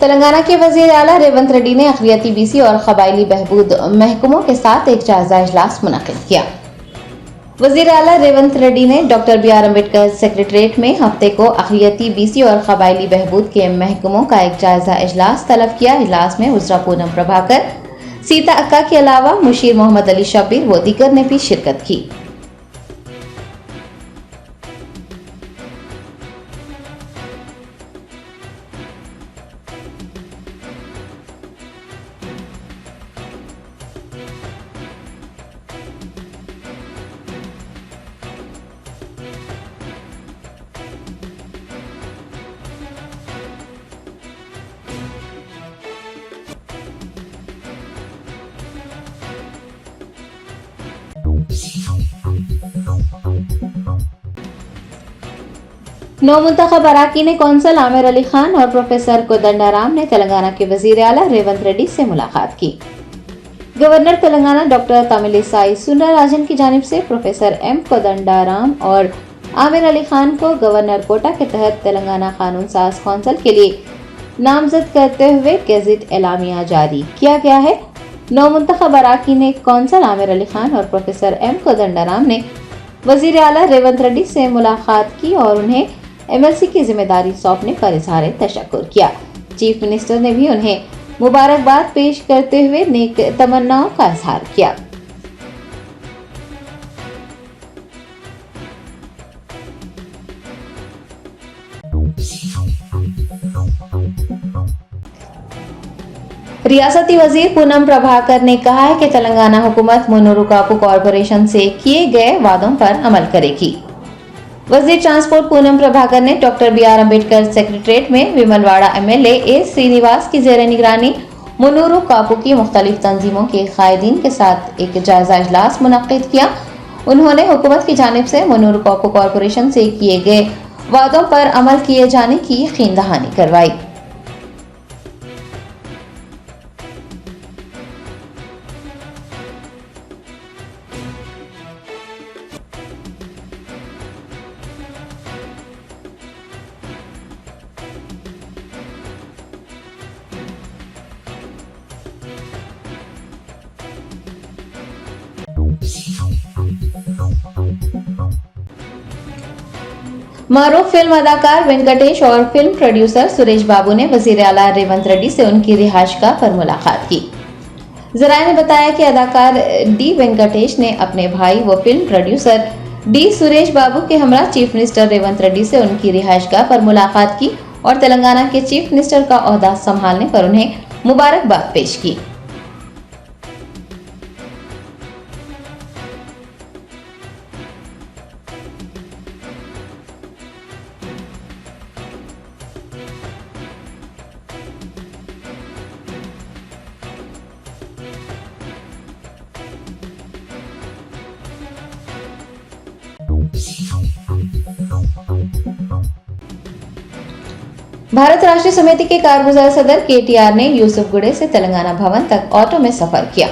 तेलंगाना के वजीर आला रेवंत रेड्डी ने अक़लियती बीसी और कबायली बहबूद महकमों के साथ एक जायजा इजलास मुनक़िद किया। वजीर आला रेवंत रेड्डी ने डॉक्टर बी.आर. अम्बेडकर सेक्रेटरीट में हफ्ते को अक़लियती बीसी और कबायली बहबूद के महकमों का एक जायजा इजलास तलब किया। इजलास में वज़रा पूनम प्रभाकर, सीता अक्का के अलावा मुशीर मोहम्मद अली शब्बीर व दीगर ने भी शिरकत की। नौमुंतखब अराकीन कौंसल आमिर अली खान और प्रोफेसर कोदंडाराम ने तेलंगाना के वजीर आला रेवंत रेड्डी से मुलाकात की। गवर्नर तेलंगाना डॉक्टर तमिलिसाई सुंदरराजन की जानिब से प्रोफेसर एम कोदंडाराम और आमिर अली खान को गवर्नर कोटा के तहत तेलंगाना कानून साज कौंसल के लिए नामजद करते हुए गेजेट एलामिया जारी किया गया है। नौमुंतखब अराकीन कौंसल आमिर अली खान और प्रोफेसर एम कोदंडाराम ने वजीर आला रेवंत रेड्डी से मुलाकात की और उन्हें एमएलसी की जिम्मेदारी सौंपने पर इजहार तशक्कुर किया। चीफ मिनिस्टर ने भी उन्हें मुबारकबाद पेश करते हुए नेक तमन्नाओं का इजहार किया। रियासती वजीर पूनम प्रभाकर ने कहा है कि तेलंगाना हुकूमत मुन्नूर कापू कॉरपोरेशन से किए गए वादों पर अमल करेगी। वजीर ट्रांसपोर्ट पूनम प्रभाकर ने डॉक्टर बी.आर. अम्बेडकर सेक्रेटरीट में विमलवाड़ा एमएलए ए श्रीनिवास की जेर निगरानी मुन्नूर कापू की मुख्तलिफ तंजीमों के कायदीन के साथ एक जायजा इजलास मुनक्किद किया। उन्होंने हुकूमत की जानिब से मुन्नूर कापू कॉरपोरेशन से किए गए वादों पर अमल किए जाने की यकीन दहानी करवाई। मारूफ फिल्म अदाकार वेंकटेश और फिल्म प्रोड्यूसर सुरेश बाबू ने वजीर आला रेवंत रेड्डी से उनकी रिहाइशगाह पर मुलाकात की। जराये ने बताया कि अदाकार डी वेंकटेश ने अपने भाई व film producer D Suresh Babu के हमरा चीफ मिनिस्टर रेवंत रेड्डी से उनकी रिहाइशगाह पर मुलाकात की और तेलंगाना के चीफ मिनिस्टर का ओहदा संभालने पर उन्हें मुबारकबाद पेश की। भारत राष्ट्रीय समिति के कारगुजार सदर केटीआर ने यूसुफगुड़े से तेलंगाना भवन तक ऑटो में सफर किया।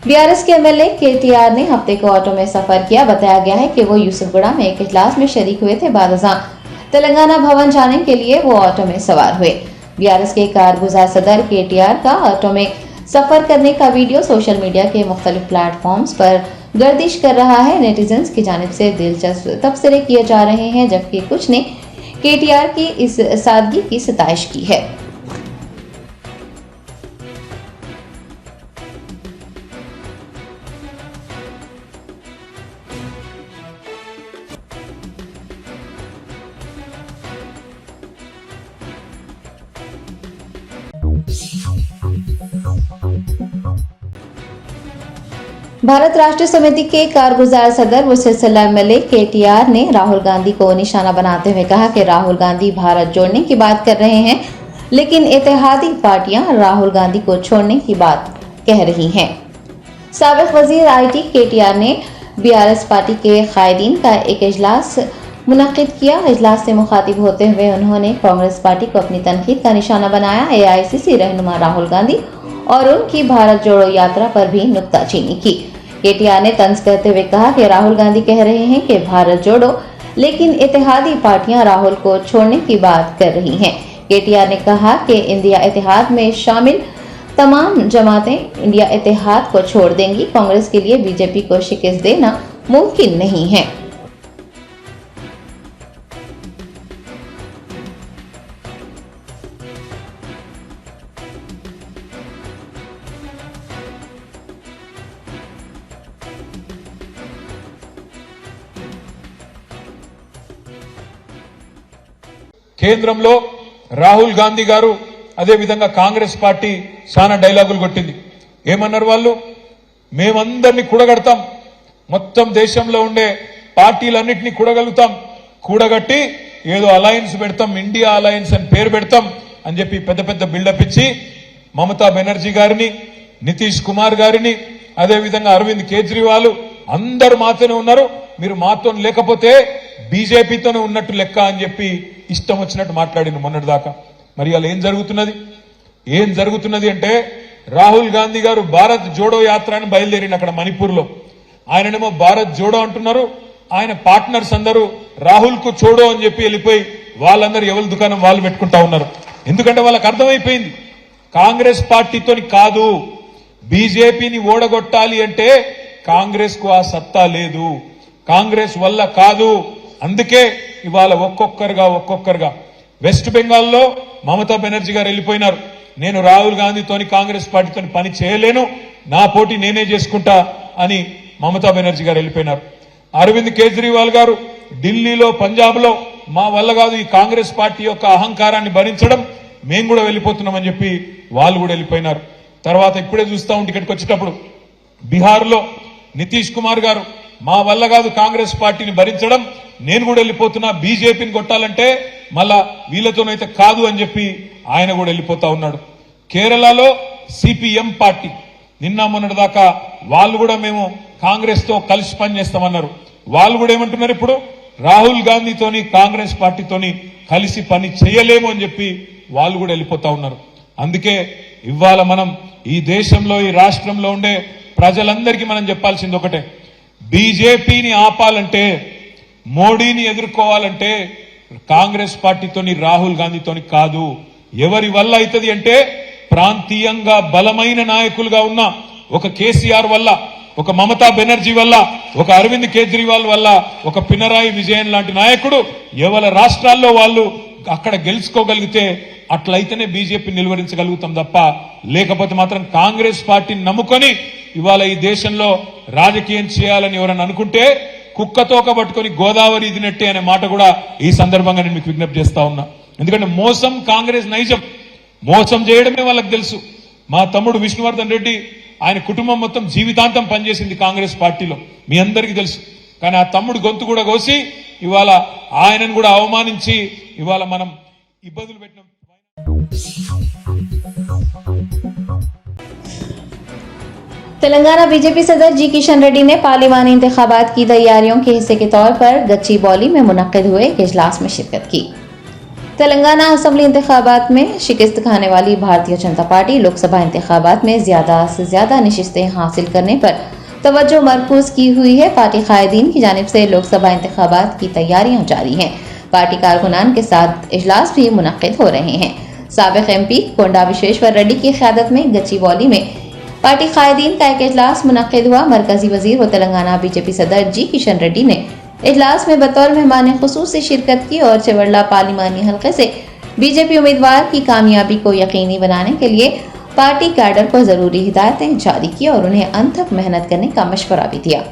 बीआरएस के एमएलए केटीआर ने हफ्ते को ऑटो में सफर किया। बताया गया है कि वो यूसुफगुड़ा में एक इजलास में शरीक हुए थे। बादशाह तेलंगाना भवन जाने के लिए वो ऑटो में सवार हुए। बीआरएस के कारगुजार सदर केटीआर का ऑटो में सफर करने का वीडियो सोशल मीडिया के मुख्तलिफ प्लेटफॉर्म्स पर गर्दिश कर रहा है। नेटिजन्स की जानिब से दिलचस्प तबसरे किए जा रहे हैं, जबकि कुछ ने केटीआर की इस सादगी की सताइश की है। भारत राष्ट्रीय समिति के कारगुजार सदर व सिलसिला एमएलए केटीआर ने राहुल गांधी को निशाना बनाते हुए कहा कि राहुल गांधी भारत जोड़ने की बात कर रहे हैं, लेकिन इत्तेहादी पार्टियां राहुल गांधी को छोड़ने की बात कह रही हैं। साबिक वजीर आईटी केटीआर ने बीआरएस पार्टी के कायदीन का एक इजलास मुनक्किद किया। इजलास से मुखातिब होते हुए उन्होंने कांग्रेस पार्टी को अपनी तनकीद का निशाना बनाया। एआईसीसी रहनुमा राहुल गांधी और उनकी भारत जोड़ो यात्रा पर भी नुक्ताचीनी की। केटीआर ने तंज करते हुए कहा कि राहुल गांधी कह रहे हैं कि भारत जोड़ो लेकिन इत्तेहादी पार्टियां राहुल को छोड़ने की बात कर रही हैं। केटीआर ने कहा कि इंडिया इत्तेहाद में शामिल तमाम जमातें इंडिया इत्तेहाद को छोड़ देंगी। कांग्रेस के लिए बीजेपी को शिकस्त देना मुमकिन नहीं है। కేంద్రంలో రాహుల్ గాంధీ గారు అదే విధంగా కాంగ్రెస్ పార్టీ చాలా డైలాగులు కొట్టింది. ఏమన్నారు వాళ్ళు? మేమందరినీ కూడగడతాం, మొత్తం దేశంలో ఉండే పార్టీలన్నింటినీ కూడగలుగుతాం, కూడగట్టి ఏదో అలయన్స్ పెడతాం, ఇండియా అలయన్స్ అని పేరు పెడతాం అని చెప్పి పెద్ద పెద్ద బిల్డప్ ఇచ్చి మమతా బెనర్జీ గారిని, నితీష్ కుమార్ గారిని, అదే విధంగా అరవింద్ కేజ్రీవాల్ అందరు మాతోనే ఉన్నారు, మీరు మాతో లేకపోతే బీజేపీతోనే ఉన్నట్టు లెక్క అని చెప్పి ఇష్టం వచ్చినట్టు మాట్లాడింది మొన్నటిదాకా. మరి అలా ఏం జరుగుతున్నది అంటే రాహుల్ గాంధీ గారు భారత్ జోడో యాత్ర అని బయలుదేరిన అక్కడ మణిపూర్లో. ఆయననేమో భారత్ జోడో అంటున్నారు, ఆయన పార్ట్నర్స్ అందరూ రాహుల్ కు చోడో అని చెప్పి వెళ్ళిపోయి వాళ్ళందరూ ఎవరి దుకాణం వాళ్ళు పెట్టుకుంటా ఉన్నారు. ఎందుకంటే వాళ్ళకి అర్థమైపోయింది కాంగ్రెస్ పార్టీతోని కాదు, బీజేపీని ఓడగొట్టాలి అంటే కాంగ్రెస్ కు ఆ సత్తా లేదు, కాంగ్రెస్ వల్ల కాదు. అందుకే ఇవాళ ఒక్కొక్కరుగా వెస్ట్ బెంగాల్లో మమతా బెనర్జీ గారు వెళ్ళిపోయినారు. నేను రాహుల్ గాంధీతోని కాంగ్రెస్ పార్టీతో పని చేయలేను, నా పోటీ నేనే చేసుకుంటా అని మమతా బెనర్జీ గారు వెళ్ళిపోయినారు. అరవింద్ కేజ్రీవాల్ గారు ఢిల్లీలో, పంజాబ్ లో మా వల్ల కాదు ఈ కాంగ్రెస్ పార్టీ యొక్క అహంకారాన్ని భరించడం, మేము కూడా వెళ్ళిపోతున్నామని చెప్పి వాళ్ళు కూడా వెళ్ళిపోయినారు. తర్వాత ఇప్పుడే చూస్తా ఉంటే ఇక్కడికి వచ్చేటప్పుడు బీహార్ లో నితీష్ కుమార్ గారు మా వల్ల కాదు కాంగ్రెస్ పార్టీని భరించడం, నేను కూడా వెళ్ళిపోతున్నా, బీజేపీని కొట్టాలంటే మళ్ళా వీళ్ళతోనైతే కాదు అని చెప్పి ఆయన కూడా వెళ్ళిపోతా ఉన్నాడు. కేరళలో సిపిఎం పార్టీ నిన్న మొన్నటి దాకా వాళ్ళు కూడా మేము కాంగ్రెస్ తో కలిసి పనిచేస్తామన్నారు. వాళ్ళు కూడా ఏమంటున్నారు, ఇప్పుడు రాహుల్ గాంధీతోని కాంగ్రెస్ పార్టీతోని కలిసి పని చేయలేము అని చెప్పి వాళ్ళు కూడా వెళ్ళిపోతా ఉన్నారు. అందుకే ఇవాళ మనం ఈ దేశంలో, ఈ రాష్ట్రంలో ఉండే ప్రజలందరికీ మనం చెప్పాల్సింది ఒకటే, బీజేపీని ఆపాలంటే, మోడీని ఎదుర్కోవాలంటే కాంగ్రెస్ పార్టీతోని, రాహుల్ గాంధీతోని కాదు. ఎవరి వల్ల అవుతుంది అంటే ప్రాంతీయంగా బలమైన నాయకులుగా ఉన్న ఒక కేసీఆర్ వల్ల, ఒక మమతా బెనర్జీ వల్ల, ఒక అరవింద్ కేజ్రీవాల్ వల్ల, ఒక పినరాయి విజయన్ లాంటి నాయకుడు ఎవరి రాష్ట్రాల్లో వాళ్ళు అక్కడ గెలుచుకోగలిగితే అట్లయితేనే బీజేపీ నిలువరించగలుగుతాం తప్ప, లేకపోతే మాత్రం కాంగ్రెస్ పార్టీని నమ్ముకొని ఇవాళ ఈ దేశంలో రాజకీయం చేయాలని ఎవరన్నా అనుకుంటే కుక్కతోక పట్టుకొని గోదావరి ఇదినట్టే అనే మాట కూడా ఈ సందర్భంగా నేను మీకు విజ్ఞప్తి చేస్తా ఉన్నా. ఎందుకంటే మోసం కాంగ్రెస్ నైజం, మోసం చేయడమే వాళ్ళకి తెలుసు. మా తమ్ముడు విష్ణువర్ధన్ రెడ్డి, ఆయన కుటుంబం మొత్తం జీవితాంతం పనిచేసింది కాంగ్రెస్ పార్టీలో, మీ అందరికీ తెలుసు. కానీ ఆ తమ్ముడు గొంతు కూడా కోసి ఇవాళ ఆయనను కూడా అవమానించి ఇవాళ మనం ఇబ్బందులు పెట్టిన. तेलंगाना बीजेपी सदर जी किशन रेड्डी ने पार्लिमानी इंतखाबात की तैयारियों के हिस्से के तौर पर गच्चीबौली में मुनक्किद हुए एक इजलास में शिरकत की। तेलंगाना असेंबली इंतखाबात में शिकस्त खाने वाली भारतीय जनता पार्टी लोकसभा इंतखाबात में ज्यादा से ज्यादा नशिस्तें हासिल करने पर तवज्जो मरकूज की हुई है। पार्टी कायदीन की जानिब से लोकसभा इंतखाबात की तैयारियां जारी हैं। पार्टी कारकुनान के साथ इजलास भी मुनक्किद हो रहे हैं। साबिक एमपी कोंडा विश्वेश्वर रेड्डी की क़यादत में गच्चीबौली में पार्टी कायदीन का एक इजलास मुनक्किद हुआ। मरकजी वजीर व तेलंगाना बीजेपी सदर जी किशन रेड्डी ने इजलास में बतौर मेहमान खुसूस से शिरकत की और चेवरला पार्लिमानी हल्के से बीजेपी उम्मीदवार की कामयाबी को यकीनी बनाने के लिए पार्टी कैडर को जरूरी हिदायतें जारी की और उन्हें अंत तक मेहनत करने का मशवरा भी दिया।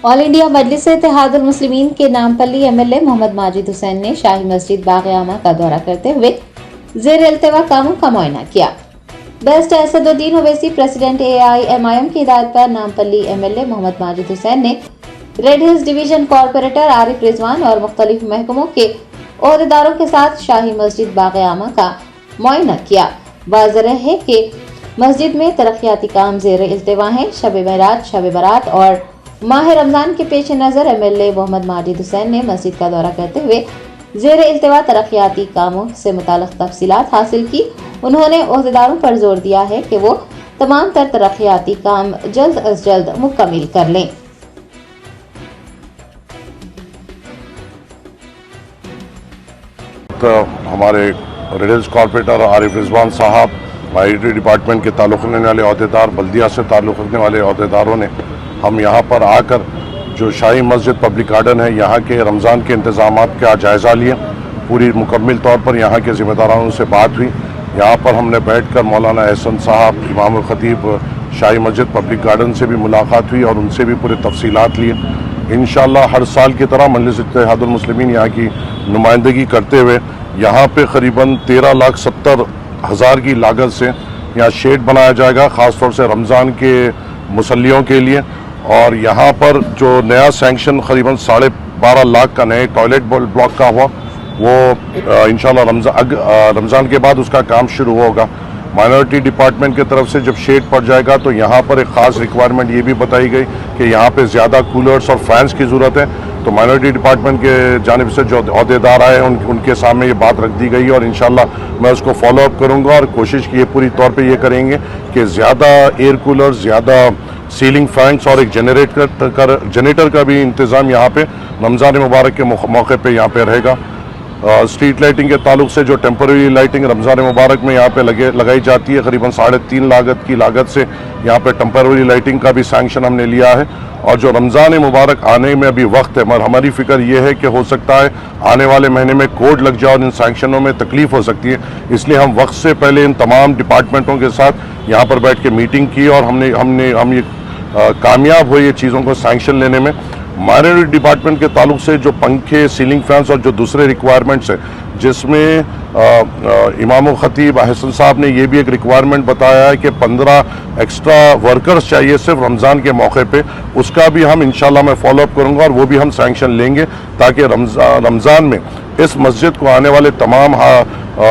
ऑल इंडिया मजलिस इत्तेहादुल मुस्लिमीन के नामपल्ली एमएलए मोहम्मद माजिद हुसैन ने शाही मस्जिद बाग़-ए-आमा का दौरा करते हुए ज़ेर इल्तिवा कामों का मुआयना किया। Best Asaduddin Owaisi president AIMIM की हिदायत पर नामपल्ली एमएलए मोहम्मद माजिद हुसैन ने red hills division corporator Arif Rizwan और मुख्तलिफ महकमों के ओहदेदारों के साथ शाही मस्जिद बाग़ आमा का मुआयना किया। वाज़ेह है कि मस्जिद में तरक्याती काम ज़ेर इल्तिवा हैं। शब मेराज, शब बारात और माह रमजान के पेश नज़र MLA मोहम्मद माजिद हुसैन ने मस्जिद का दौरा करते हुए ज़ेर इल्तिवा तरक्याती कामों से मुताल्लिक़ तफसीलात हासिल की। उन्होंने ओहदेदारों पर जोर दिया है कि वो तमाम तर तरक्याती काम जल्द अज जल्द मुकम्मिल कर लें। तो हमारे रेडिल्स कॉर्पोरेटर आरिफ रिजवान साहब, IIT डिपार्टमेंट के ताल्लुक़ रखने वाले अहदेदार, बल्दिया से ताल्लुक़ रखने वाले अहदेदारों ने हम यहाँ पर आकर जो शाही मस्जिद पब्लिक गार्डन है यहाँ के रमज़ान के इंतज़ामात का जायज़ा लिया। पूरी मुकम्मल तौर पर यहाँ के ज़िम्मेदारों से बात हुई। यहाँ पर हमने बैठकर मौलाना एहसन साहब, इमाम ख़तीब शाही मस्जिद पब्लिक गार्डन से भी मुलाकात हुई और उनसे भी पूरे तफसीलात लिए। इंशाअल्लाह हर साल की तरह मजलिस इत्तेहादुल मुस्लिमीन यहाँ की नुमाइंदगी करते हुए यहाँ पे करीबन 13,70,000 की लागत से यहाँ शेड बनाया जाएगा, ख़ास तौर से रमज़ान के मुसल्लियों के लिए। और यहाँ पर जो नया सैंक्शन करीबन 12.5 लाख का नए टॉयलेट ब्लॉक का हुआ, वो इंशाल्लाह रमज़ान के बाद उसका काम शुरू होगा। माइनॉरिटी डिपार्टमेंट की तरफ से जब शेड पड़ जाएगा तो यहाँ पर एक ख़ास रिक्वायरमेंट ये भी बताई गई कि यहाँ पे ज़्यादा कूलर्स और फैंस की ज़रूरत है। तो माइनॉरिटी डिपार्टमेंट के जानिब से जो अहदेदार आए उनके सामने ये बात रख दी गई और इंशाल्लाह मैं उसको फॉलो अप करूँगा और कोशिश की पूरी तौर पे ये करेंगे कि ज़्यादा एयर कूलर, ज़्यादा सीलिंग फैंस और एक जनरेटर का भी इंतज़ाम यहाँ पे रमज़ान मुबारक के मौके पे यहाँ पे रहेगा। स्ट्रीट लाइटिंग के ताल्लुक से जो टेम्पररी लाइटिंग रमज़ान मुबारक में यहाँ पे लगाई जाती है, करीबन 3.5 लाख की लागत से यहाँ पे टेम्पररी लाइटिंग का भी सैंक्शन हमने लिया है। और जो रमज़ान मुबारक आने में अभी वक्त है, मगर हमारी फ़िक्र ये है कि हो सकता है आने वाले महीने में कोड लग जाए और इन सैंक्शनों में तकलीफ़ हो सकती है, इसलिए हम वक्त से पहले इन तमाम डिपार्टमेंटों के साथ यहाँ पर बैठ के मीटिंग की और हम ये कामयाब हुए ये चीज़ों को सैंक्शन लेने में। माइनॉरिटी डिपार्टमेंट के ताल्लुक से जो पंखे, सीलिंग फैंस और जो दूसरे रिक्वायरमेंट्स हैं, जिसमें इमाम ख़तीब अहसन साहब ने ये भी एक रिक्वायरमेंट बताया है कि 15 एक्स्ट्रा वर्कर्स चाहिए सिर्फ रमज़ान के मौके पे, उसका भी हम इंशाल्लाह मैं फॉलो अप करूँगा और वो भी हम सैंक्शन लेंगे ताकि रमज़ान में इस मस्जिद को आने वाले तमाम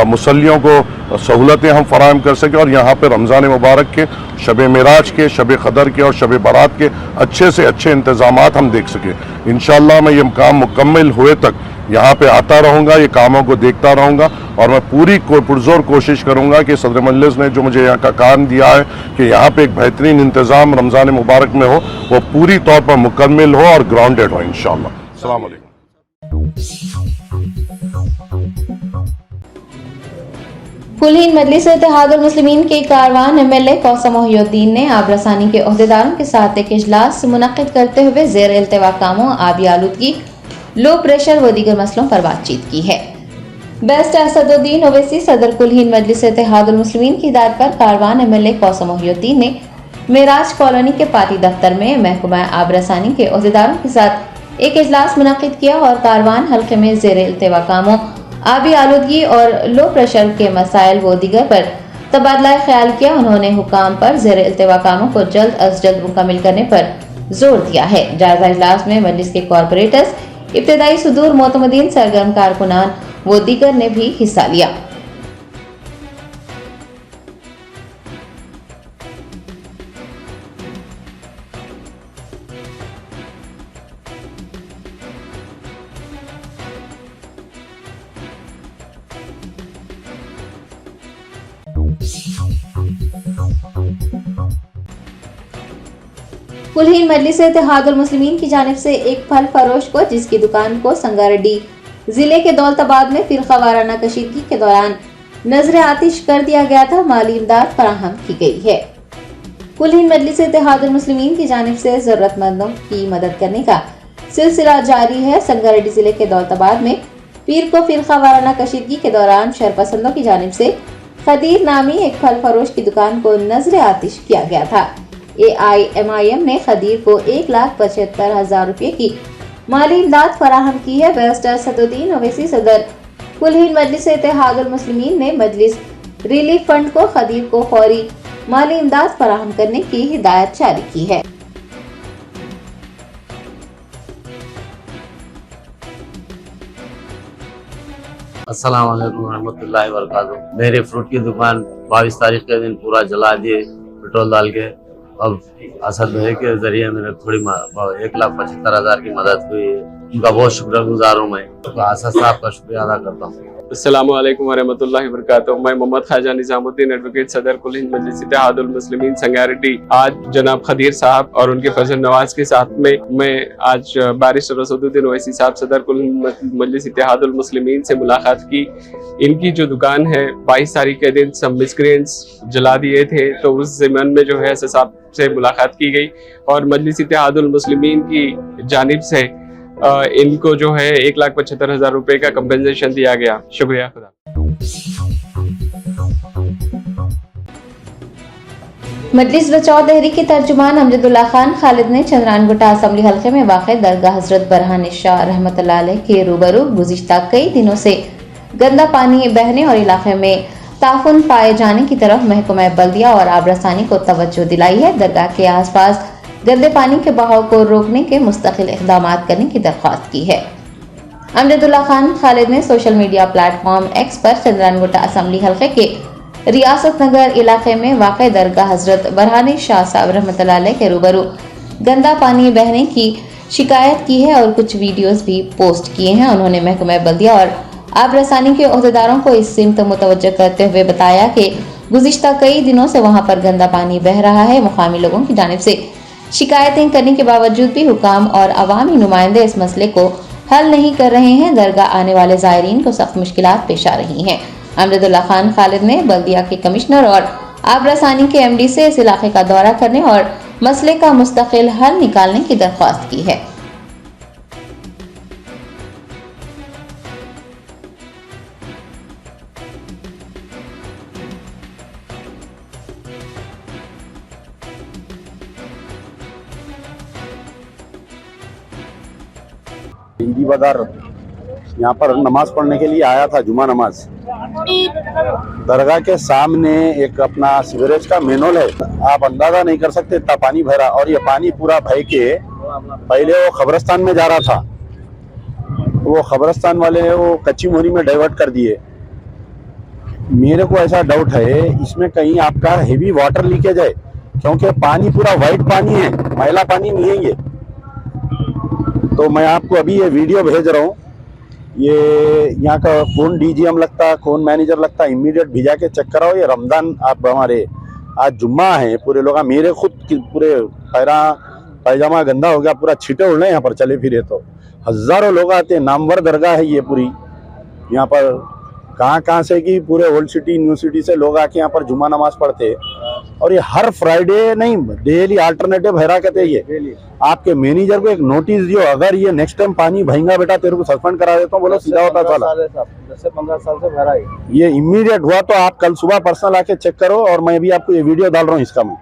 मुसल्लियों को सहूलतें हम फराहम कर सकें और यहाँ पे रमज़ान मुबारक के, शब मेराज के, शब क़दर के और शब बारात के अच्छे से अच्छे इंतज़ामात हम देख सकें। इंशाअल्लाह मैं ये काम मुकम्मल हुए तक यहाँ पे आता रहूँगा, ये कामों को देखता रहूँगा और मैं पूरी पुरज़ोर कोशिश करूँगा कि सदर मजलिस ने जो मुझे यहाँ का काम दिया है कि यहाँ पे एक बेहतरीन इंतज़ाम रमज़ान मुबारक में हो, वो पूरी तौर पर मुकम्मल हो और ग्राउंडेड हो इंशाअल्लाह। अस्सलाम वालेकुम। कुल मजलिस इत्तेहादुल मुस्लिमीन के कारवान MLA कौसम मोहिउद्दीन ने आबरसानी के ओहदेदारों के साथ एक इजलास मुनक्किद करते हुए ज़ेर इल्तिवा कामों, आबी आलूदगी, लो प्रेशर व दीगर मसलों पर बातचीत की है। बेस्ट असदुद्दीन ओवैसी सदर कुल हिंद मजलिस इत्तेहादुल मुस्लिमीन की हिदायत पर कारवान MLA कौसम मोहिउद्दीन ने मेराज कॉलोनी के पार्टी दफ्तर में महकमा आबरसानी के ओहदेदारों के साथ एक इजलास मुनक्किद किया और कारवान हल्के में ज़ेर इल्तिवा कामों, आबी आलूदगी और लो प्रेशर के मसाइल व दीगर पर तबादला ख्याल किया। उन्होंने हुकाम पर ज़ेर इल्तिवा कामों को जल्द अज जल्द मुकम्मिल करने पर जोर दिया है। जायजा इजलास में मजलिस के कॉरपोरेटर्स, इब्तदाई सुदूर मोतमदीन, सरगर्म कारकुनान व दीगर ने भी हिस्सा लिया। कुल हिंद मजलिस इत्तेहादुल मुस्लिमीन की जानिब से एक फल फरोश को जिसकी दुकान को संगारेड्डी जिले के दौलताबाद में फिरका वाराना कशीदगी के दौरान नजर आतिश कर दिया गया था, माली इमदाद फराहम की गई है। कुल हिंद मजलिस इत्तेहादुल मुस्लिमीन की जानिब से जरूरतमंदों की मदद करने का सिलसिला जारी है। संगारेड्डी जिले के दौलताबाद में पीर को फिरका वाराना कशीदगी के दौरान शरपसंदों की जानिब से खदीर नामी एक फल फरोश की दुकान को नजर आतिश किया गया था। AIMIM ने खदीर को 1,75,000 रुपए की माली इमदाद फराहम की है। बैरिस्टर असदुद्दीन ओवैसी सदर कुल हिंद मजलिस इत्तेहादुल मुस्लिमीन ने मजलिस रिलीफ फंड को खदीर को फौरी माली इमदाद फराहम करने की हिदायत जारी की है। अस्सलाम वालेकुम रहमतुल्लाहि व बरकातुहू। मेरी फ्रूट की दुकान 22 तारीख के दिन पूरा जला दिए पेट्रोल डाल के। अब असद भाई के जरिए मैंने थोड़ी 1,75,000 की मदद हुई है, उनका बहुत शुक्रगुजार हूँ। मैं तो आसद साहब का शुक्रिया अदा करता हूँ। अस्सलाम वालेकुम वरहमतुल्लाहि वबरकातुहू। मैं मोहम्मद ख्वाजा निजामुद्दीन एडवोकेट सदर कुल हिंद मजलिस इत्तेहादुल मुस्लिमीन संगारेड्डी आज जनाब खदीर साहब और उनके फजल नवाज के साथ में मैं आज बारिस्टर असदुद्दीन ओवैसी साहब सदर कुल हिंद मजलिस इत्तेहादुल मुस्लिमीन से मुलाकात की। इनकी जो दुकान है 22 तारीख के दिन सब मिसक्रेंट्स जला दिए थे, तो उस ज़मन में जो है साहब से मुलाकात की गई और मजलिस इत्तेहादुल मुस्लिमीन की जानिब से इनको जो है 1,75,000 रुपए का कंपेंसेशन दिया गया। शुक्रिया खुदा। मजलिस बचाओ तहरीक के तर्जुमान अमजदुल्लाह खान खालिद ने चंद्रानगुटा असम्बली हल्के में वाक़ दरगाह हजरत बरहान शाह रहमतुल्लाह अलैह के रूबरू गुज़िश्ता कई दिनों से गंदा पानी बहने और इलाके में ताफुन पाए जाने की तरफ महकमा बल्दिया और आबरसानी को तवज्जो दिलाई है। दरगाह के आसपास गंदे पानी के बहाव को रोकने के मुस्तकिल इक़दाम करने की दरख्वास्त की है। अमजदुल्लाह खान खालिद ने सोशल मीडिया प्लेटफॉर्म एक्स पर चंद्रानगुटा असम्बली हल्के के रियासत नगर इलाके में वाक़ दरगाह हजरत बरहान शाह साहब रहमतुल्लाह अलैह के रूबरू गंदा पानी बहने की शिकायत की है और कुछ वीडियोस भी पोस्ट किए हैं। उन्होंने महकमा बल्दिया और आबरसानी के ओहदेदारों को इस सिमत मुतवज्जह करते हुए बताया कि गुज़िश्ता कई दिनों से वहां पर गंदा पानी बह रहा है। मुकामी लोगों की जानिब से शिकायतें करने के बावजूद भी हुकाम और अवामी नुमाइंदे इस मसले को हल नहीं कर रहे हैं। दरगाह आने वाले ज़ायरीन को सख्त मुश्किलात पेश आ रही हैं। अमजदुल्लाह खान खालिद ने बल्दिया के कमिश्नर और आबरसानी के MD से इस इलाके का दौरा करने और मसले का मुस्तकिल हल निकालने की दरख्वास्त की है। हिंदी बाजार यहाँ पर नमाज पढ़ने के लिए आया था, जुमा नमाज। दरगाह के सामने एक अपना सीवरेज का मेनोल है, आप अंदाजा नहीं कर सकते इतना पानी भरा। और ये पानी पूरा बह के पहले वो खबरस्तान में जा रहा था, वो खबरस्तान वाले वो कच्ची मोरी में डाइवर्ट कर दिए। मेरे को ऐसा डाउट है इसमें कहीं आपका हेवी वाटर लीकेज है, क्योंकि पानी पूरा वाइट पानी है, मैला पानी नहीं है ये। तो मैं आपको अभी ये वीडियो भेज रहा हूँ। ये यहाँ का कौन DGM लगता, कौन मैनेजर लगता, इमीडिएट भिजा के चेक कराओ। ये रमज़ान आप हमारे आज जुम्मा है, पूरे लोग मेरे खुद पूरे पैजामा गंदा हो गया, पूरा छींटे उड़ने यहाँ पर चले फिरे। तो हज़ारों लोग आते हैं, नामवर दरगाह है ये पूरी। यहाँ पर कहाँ से कि पूरे ओल्ड सिटी न्यू सिटी से लोग आके यहाँ पर जुम्मा नमाज पढ़ते। और ये हर फ्राइडे नहीं, डेली अल्टरनेटिव हरकत है ये। आपके मैनेजर को एक नोटिस दियो, अगर ये नेक्स्ट टाइम पानी भरेगा बेटा तेरे को सस्पेंड करा देता हूँ, बोलो सीधा होता चला। 10 से 15 साल से भरा है ये इमीडिएट हुआ तो आप कल सुबह पर्सनल आके चेक करो। और मैं भी आपको ये वीडियो डाल रहा हूँ इसका। मैं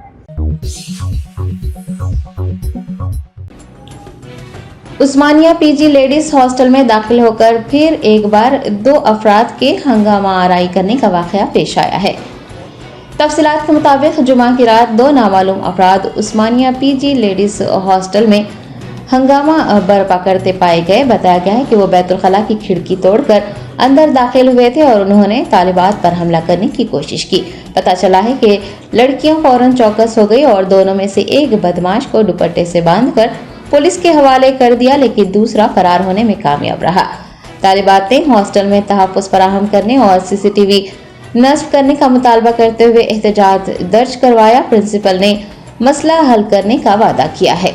उस्मानिया PG लेडीज हॉस्टल में दाखिल होकर फिर एक बार 2 अफराद के हंगामा आराई करने का वाक़या पेश आया है। तफसीलात के मुताबिक जुमा की रात 2 नामालूम अफराद उस्मानिया PG लेडीज हॉस्टल में हंगामा बर्पा करते पाए गए। बताया गया है कि वो बैतुल खला की खिड़की तोड़कर अंदर दाखिल हुए थे और उन्होंने तालिबात पर हमला करने की कोशिश की। पता चला है कि लड़कियां फौरन चौकस हो गई और दोनों में से एक बदमाश को दुपट्टे से बांधकर पुलिस के हवाले कर दिया, लेकिन दूसरा फरार होने में कामयाब रहा। तालिबात ने हॉस्टल में तहफ़्फ़ुज़ फराहम करने और CCTV नस्ब करने का मुतालबा करते हुए एहतजाज दर्ज करवाया। प्रिंसिपल ने मसला हल करने का वादा किया है।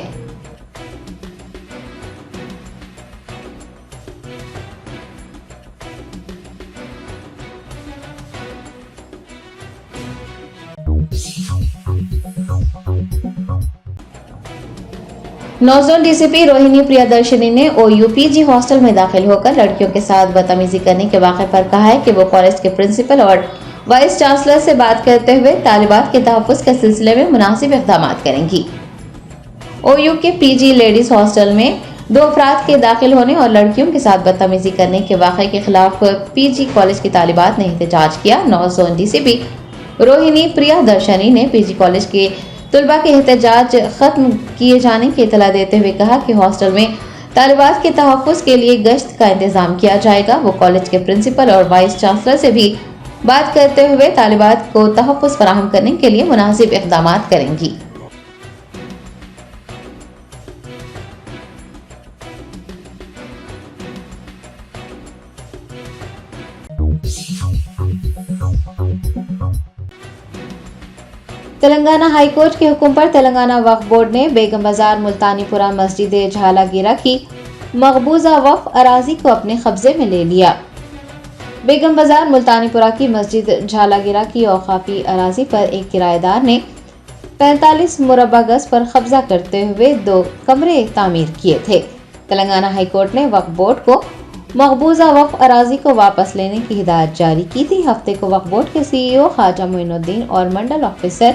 नौजोन DCP रोहिणी प्रियदर्शनी ने OUPG हॉस्टल में दाखिल होकर लड़कियों के साथ बदतमीजी करने के वाक़े पर कहा है कि वो कॉलेज के प्रिंसिपल और वाइस चांसलर से बात करते हुए तालिबात के तहफ़्फ़ुज़ के सिलसिले में मुनासिब इक़दाम करेंगी। OU के PG लेडीज हॉस्टल में 2 अफराद के दाखिल होने और लड़कियों के साथ बदतमीजी करने के वाक़े के खिलाफ PG कॉलेज की तालिबात ने एहतजाज किया। नौजोन DCP रोहिणी प्रियदर्शनी ने PG कॉलेज के तलबा के एहतजाज खत्म किए जाने की इतला देते हुए कहा कि हॉस्टल में तालिबात के तहफ़्फ़ुज़ के लिए गश्त का इंतजाम किया जाएगा। वो कॉलेज के प्रिंसिपल और वाइस चांसलर से भी बात करते हुए तालिबात को तहफ़्फ़ुज़ फराहम करने के लिए मुनासिब इक़दाम करेंगी। तेलंगाना हाई कोर्ट के हुक्म पर तेलंगाना वक्फ बोर्ड ने बेगम बाजार मुल्तानीपुरा मस्जिद झालागिरा की मकबूजा वक्फ अराजी को अपने कब्जे में ले लिया। बेगम बाजार मुल्तानीपुरा की मस्जिद झालागिरा की औकाफी अराजी पर एक किराएदार ने 45 मुरब्बा गज पर कब्जा करते हुए 2 कमरे तामीर किए थे। तेलंगाना हाई कोर्ट ने वक्फ बोर्ड को मकबूजा वक्फ अराजी को वापस लेने की हिदायत जारी की थी। हफ्ते को वक्फ बोर्ड के सीईओ ख्वाजा मोइनुद्दीन और मंडल ऑफिसर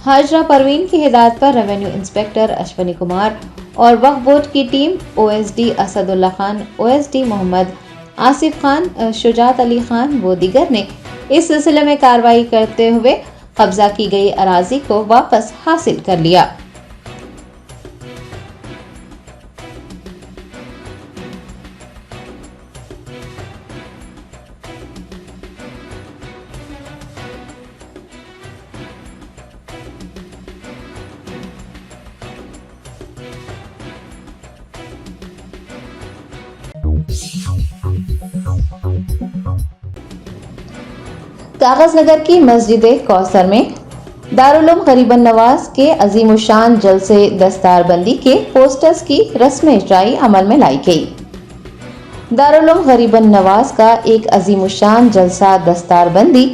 हाजरा परवीन की हिदायत पर रेवेन्यू इंस्पेक्टर अश्वनी कुमार और वक्फ बोर्ड की team OSD Asadullah Khan, OSD Mohammad Asif Khan, Shujat Ali Khan व दीगर ने इस सिलसिले में कार्रवाई करते हुए कब्जा की गई अराजी को वापस हासिल कर लिया। कागज नगर की मस्जिद कौसर में दारुल गरीबन नवाज के अजीमुशान जलसे दस्तारबंदी के पोस्टर्स की रस्म इजराई अमल में लाई गई। दारुल गरीबन नवाज का एक अजीमुशान जलसा दस्तारबंदी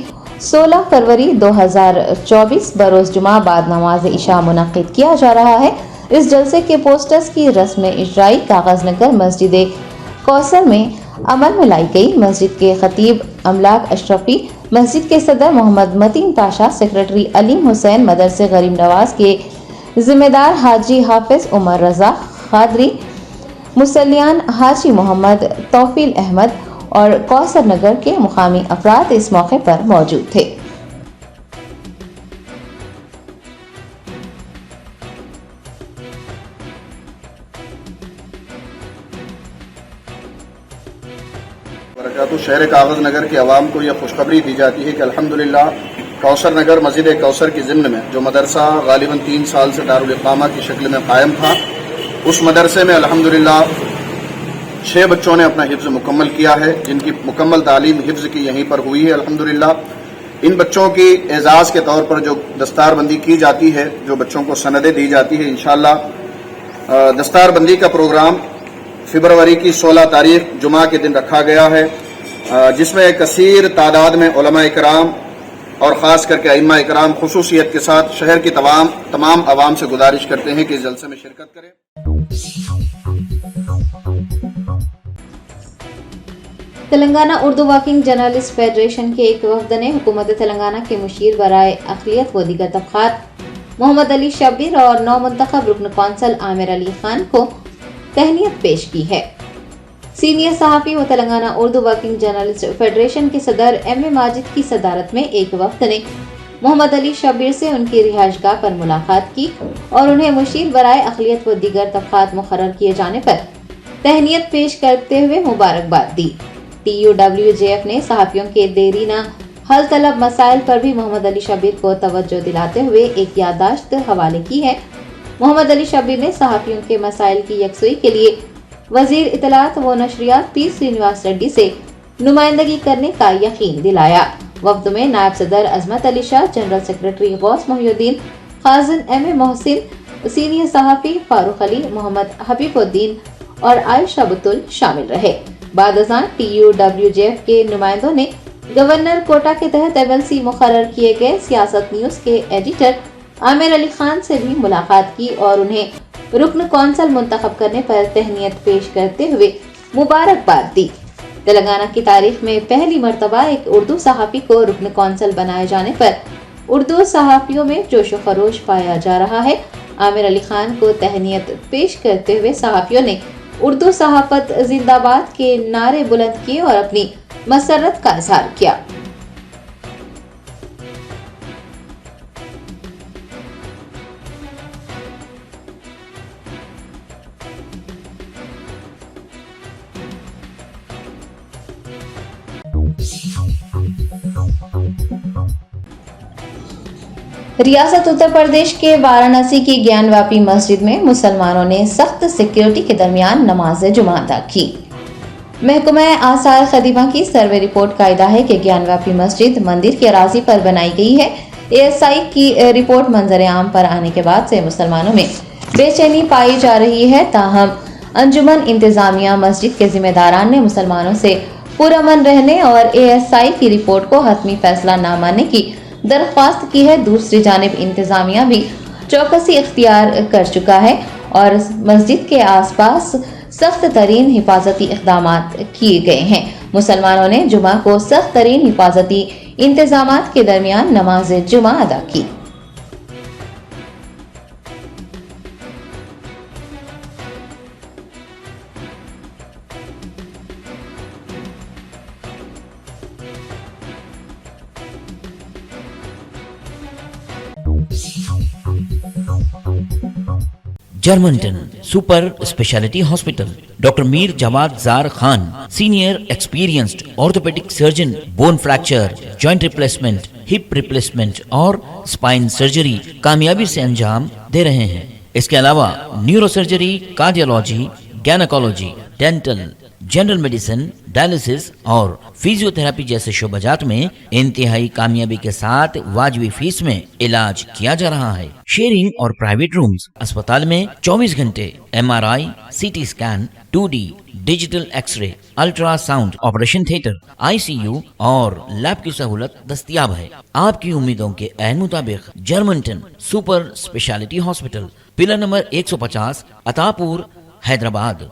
16 फरवरी 2024 बरोज जुमा बाद नमाज इशा मुनक्किद किया जा रहा है। इस जलसे के पोस्टर्स की रस्म इजराई कागज नगर मस्जिद कौसर में अमल में लाई गई। मस्जिद के खतीब अमलाक अशरफी, मस्जिद के सदर मोहम्मद मतीन पाशा, सेक्रेटरी अलीम हुसैन, मदरसे गरीब नवाज के जिम्मेदार हाजी हाफिज उमर रजा खादरी, मुसलियान हाजी मोहम्मद तौफील अहमद और कौसर नगर के मुकामी अफराद इस मौके पर मौजूद थे। तो शहर कागज नगर के अवाम को यह खुशखबरी दी जाती है कि अल्हम्दुलिल्लाह कौसर नगर मस्जिद कौसर की ज़िम्न में जो मदरसा गालिबन 3 साल से दारुल इक़ामा की शक्ल में कायम था, उस मदरसे में अल्हम्दुलिल्लाह 6 बच्चों ने अपना हिफ्ज़ मुकम्मल किया है, जिनकी मुकम्मल तालीम हिफ्ज़ की यहीं पर हुई है। अल्हम्दुलिल्लाह इन बच्चों की एजाज़ के तौर पर जो दस्तारबंदी की जाती है, जो बच्चों को सनदें दी जाती है, इंशाअल्लाह दस्तारबंदी का प्रोग्राम फरवरी की 16 तारीख जुमा के दिन रखा गया है, जिसमें कसीर तादाद में उलमा इकराम और ख़ास करके अइम्मा इकराम खुसूसियत के साथ शहर की तमाम आवाम से गुजारिश करते हैं कि इस जलसे में शिरकत करें। Telangana Urdu working journalist federation के एक वफद ने हुकूमत तेलंगाना के मुशीर बराए अक़लियत व दीगर तबक़ात मोहम्मद अली शब्बीर और नौ मुंतखब रुकन कौंसल आमिर अली खान को तहनीत पेश की है। सीनियर सहाफ़ी व Telangana Urdu working journalist federation के सदर एम.ए. माजिद की सदारत में एक वफद ने मोहम्मद अली शब्बीर से उनकी रिहाइशगाह पर मुलाकात की और उन्हें मुशीर बराए अक़लियत व दीगर तबक़ात मुक़र्रर किए जाने पर तहनीत पेश करते हुए मुबारकबाद दी। TUWJF ने सहाफ़ियों के देरीना हल तलब मसाइल पर भी मोहम्मद अली शब्बीर को तवज्जो दिलाते हुए एक याददाश्त हवाले की है। मोहम्मद अली शब्बीर ने सहाफ़ियों के मसाइल की यकसुई के लिए वज़ीर इत्तलात व नशरियात पी श्रीनिवास रेड्डी से नुमाइंदगी करने का यकीन दिलाया। वफ्द में नायब सदर अजमत अली शाह, जनरल सेक्रेटरी गौस मोहिउद्दीन, खाजिन M.A. मोहसिन, सीनियर सहाफ़ी फारूक अली, मोहम्मद हबीबुद्दीन और आयशा बुतुल शामिल रहे। बाद अज़ान TUWJF के नुमाइंदों ने गवर्नर कोटा के तहत MLC मुकर्रर किए गए सियासत न्यूज़ के एडिटर आमिर अली खान से भी मुलाकात की और उन्हें रुकन कौंसल मुंतखब करने पर तहनीत पेश करते हुए मुबारकबाद दी। तेलंगाना की तारीख में पहली मर्तबा एक उर्दू सहाफ़ी को रुकन कौंसल बनाए जाने पर उर्दू सहाफ़ियों में जोश व खरोश पाया जा रहा है। आमिर अली खान को तहनीत पेश करते हुए सहाफ़ियों ने उर्दू सहाफ़त जिंदाबाद के नारे बुलंद किए और अपनी मसरत का इजहार किया। रियासत उत्तर प्रदेश के वाराणसी की ज्ञानवापी मस्जिद में मुसलमानों ने सख्त सिक्योरिटी के दरमियान नमाज जुमा अदा की। महकमा आसार खदीमा की सर्वे रिपोर्ट का कायदा है कि ज्ञानवापी मस्जिद मंदिर के अराजी पर बनाई गई है। एएसआई की रिपोर्ट मंजर आम पर आने के बाद से मुसलमानों में बेचैनी पाई जा रही है। ताहम अंजुमन इंतजामिया मस्जिद के जिम्मेदारान ने मुसलमानों से पुरअमन रहने और एएसआई की रिपोर्ट को हतमी फैसला न मानने की दरख्वास्त की है। दूसरी जानिब इंतजामिया भी चौकसी इख्तियार कर चुका है और मस्जिद के आसपास सख्त तरीन हिफाजती इक़दामात किए गए हैं। मुसलमानों ने जुमा को सख्त तरीन हिफाजती इंतजामात के दरमियान नमाज जुमा अदा की। Germanton super speciality hospital, doctor Mir Jawad Zar Khan, senior experienced orthopaedic surgeon, bone fracture, joint replacement, hip replacement और स्पाइन सर्जरी कामयाबी से अंजाम दे रहे हैं। इसके अलावा neuro surgery, cardiology, gynaecology, dental, general medicine, dialysis और फिजियोथेरेपी जैसे शोबाजात में इंतहाई कामयाबी के साथ वाजबी फीस में इलाज किया जा रहा है। शेयरिंग और प्राइवेट रूम्स, अस्पताल में 24 घंटे MRI, CT scan, 2D digital x-ray, ultrasound, operation theatre, ICU और लैब की सहूलत दस्तयाब है। आपकी उम्मीदों के ऐन मुताबिक Germanton super speciality hospital, pillar number 150, Attapur, Hyderabad.